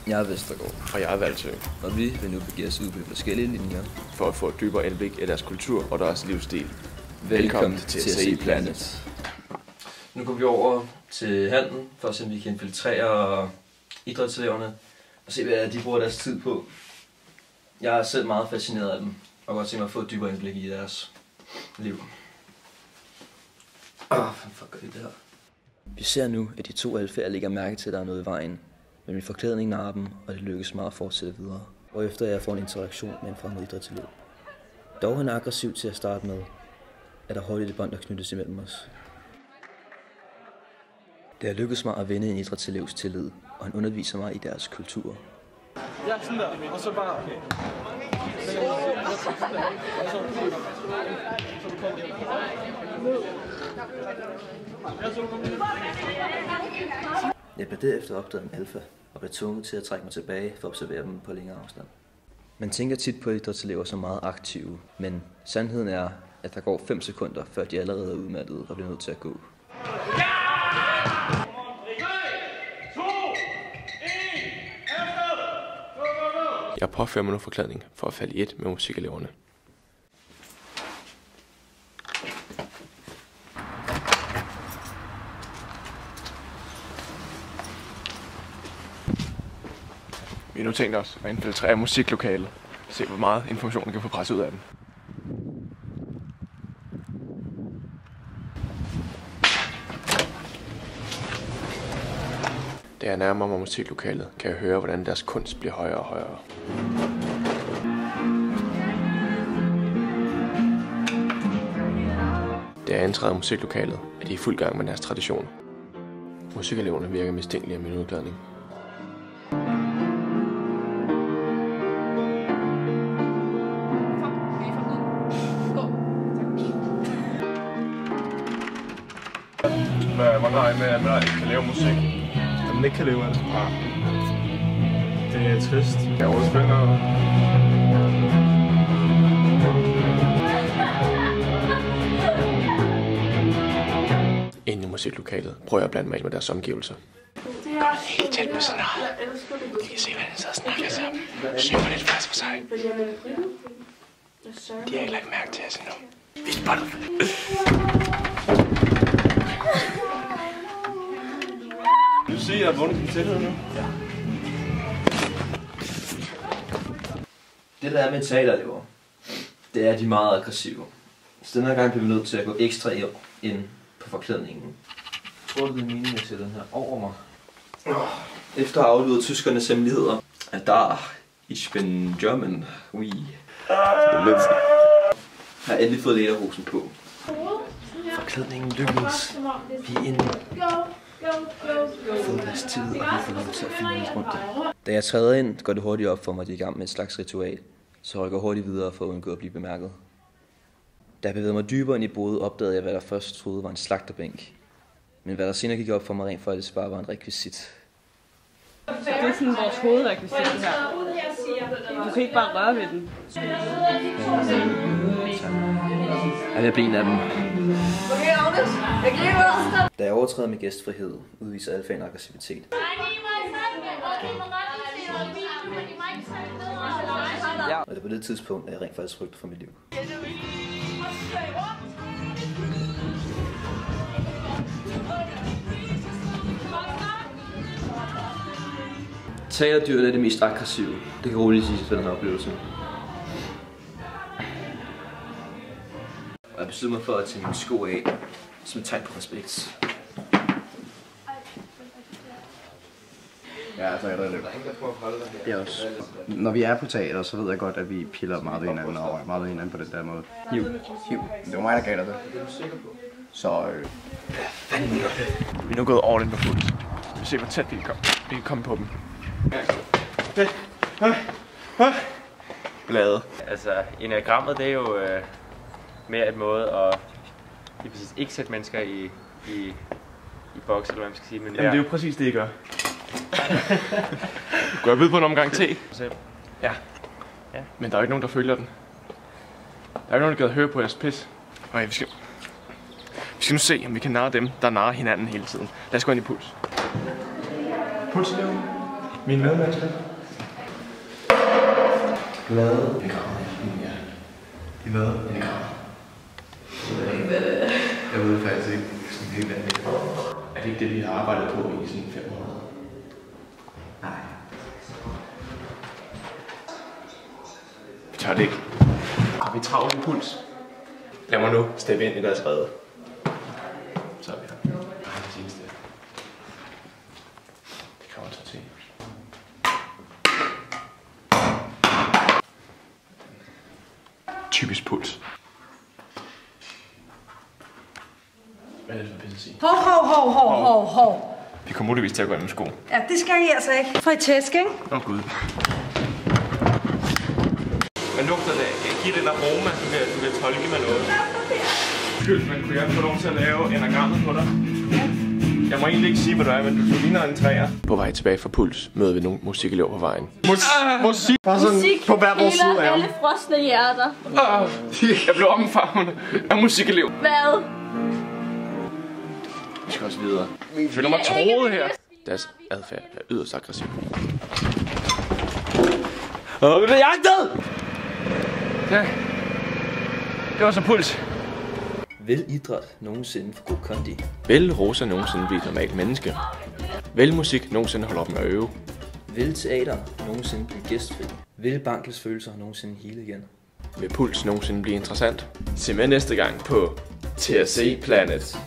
Jeg er Vestergaard. Og jeg er Valsø. Og vi vil nu begive os ud på forskellige linjer. For at få et dybere indblik i deres kultur og deres livsstil. Velkommen til TSE Planet. Nu går vi over til Hallen, for at se om vi kan infiltrere idrætseleverne og se, hvad de bruger deres tid på. Jeg er selv meget fascineret af dem, og godt tænke mig at få et dybere indblik i deres liv. Fuck gør vi det her? Vi ser nu, at de to alfærd lægger mærke til, at der er noget i vejen. Men min forklædning narer dem, og det lykkes mig at fortsætte videre. Og efter jeg får en interaktion med en fremmed idrætselev. Dog han er aggressiv til at starte med, er der hurtigt et bånd, der knyttes imellem os. Det har lykkedes mig at vinde en idrætselevs tillid, og han underviser mig i deres kultur. Ja, sådan der. Og så bare... Okay. Jeg blev derefter opdaget en alfa, og blev tvunget til at trække mig tilbage for at observere dem på længere afstand. Man tænker tit på idrætselever som meget aktive, men sandheden er, at der går 5 sekunder, før de allerede er udmattede og bliver nødt til at gå. Jeg påfører mig nu forklædning for at falde i ét med musikeleverne. Vi har nu tænkt os at infiltrere musiklokalet. Se hvor meget information vi kan få presset ud af dem. Da jeg nærmer mig musiklokalet, kan jeg høre, hvordan deres kunst bliver højere og højere. Da jeg indtræder musiklokalet, er de i fuld gang med deres traditioner. Musikeleverne virker mistænkelige af min udklædning. Hvordan har I med, at man ikke kan lave musik? At man ikke kan leve af det? Ja. Det er trist. Jeg overspiller. Inde i musiklokalet prøver jeg at blande mig ind med deres omgivelser. Helt tæt med sådan noget. I kan se, hvordan de sidder og snakker sammen. Synger lidt fast for sig. De har ikke lagt mærke til os endnu. Vi er spottet. Du siger, at jeg har vundet din tillid nu? Ja. Det der er med teaterelever, det er, at de er meget aggressive. Så den her gang bliver vi nødt til at gå ekstra ind på forklædningen. Tror du, det er meningen at sætte den her over mig? Efter at have aflevet tyskernes hemmeligheder, at der ich bin German, oui. Jeg har endelig fået lederhosen på. Forklædningen lykkedes. Vi er inde. Fået deres tid, og vi får lov til at finde os rundt. Da jeg træder ind, går det hurtigt op for mig, at de er i gang med et slags ritual. Så jeg går hurtigt videre for at undgå at blive bemærket. Da jeg bevægede mig dybere ind i boet, opdagede jeg, hvad der først troede var en slagterbænk. Men hvad der senere gik op for mig rent faktisk bare var en rekvisit. Det er sådan vores hovedrekvisit her. Du kan ikke bare røre ved den. Jeg vil blive en af dem. Da jeg overtræder min gæstfrihed, udviser alfaen aggressivitet. Og det er på det tidspunkt, at jeg rent faktisk frygter for mit liv. Teaterdyret er det mest aggressive. Det kan roligt sige for den her oplevelse. Og jeg beslutter mig for at tage mine sko af, som et tegn på respekt. Ja, så er det lidt. Det er også. Når vi er på teater, så ved jeg godt, at vi piller meget ved hinanden og rører meget ved hinanden på den der måde. Hiv. Det var mig, der gav dig det. Så Vi er nu gået all in på fuld. Vi ser, hvor tæt vi kan komme på dem. Blade. Altså, enagrammet, det er jo mere et måde at ikke sætte mennesker i boks, eller hvad man skal sige. Men Jamen, det er jo præcis det, I gør. Går jeg ved på en omgang te? Ja. Men der er jo ikke nogen, der følger den. Der er jo ikke nogen, der gad høre på jeres pis. Okay, vi skal nu se, om vi kan narre dem, der narrer hinanden hele tiden. Lad os gå ind i puls. Puls. Mine medmennesker. Glade begravet i min hjerte. I hvad? Jeg ved faktisk ikke sådan helt andet. Er det ikke det, vi har arbejdet på i sådan 5 måneder? Nej. Vi tør det ikke. Har vi travlt i puls? Lad mig nu steppe ind i deres redde. Så er vi her. Det seneste. Det kommer til at se. Typisk puls. Hvad er det for pisse at sige? Hov. Vi kommer muligvis til at gå i nogle sko. Ja, det skal I altså ikke. For I tæsk, ikke? Gud. Hvad lugter det? Jeg giver den aroma, du kan tolke med noget. Skyld, men kunne jeg få lov til at lave enagrammet på dig? Jeg må egentlig ikke sige, hvad du er, men du ligner en træer. På vej tilbage fra Puls møder vi nogle musikelever på vejen. Musik! Bare sådan Musik på hver vores side af ham. alle frosne hjerter. Jeg blev omfavnet af musikelev. Hvad? Vi skal også videre. Jeg føler mig troet her. Deres adfærd er yderst aggressiv. Vi bliver jagtet! Ja. Det var så Puls. Vil idræt nogensinde få god kondi? Vil Rosa nogensinde blive et normalt menneske? Vil musik nogensinde holde op med at øve? Vil teater nogensinde blive gæstfri? Vil Bankels følelser nogensinde hele igen? Vil Puls nogensinde blive interessant? Se med næste gang på TSC Planet.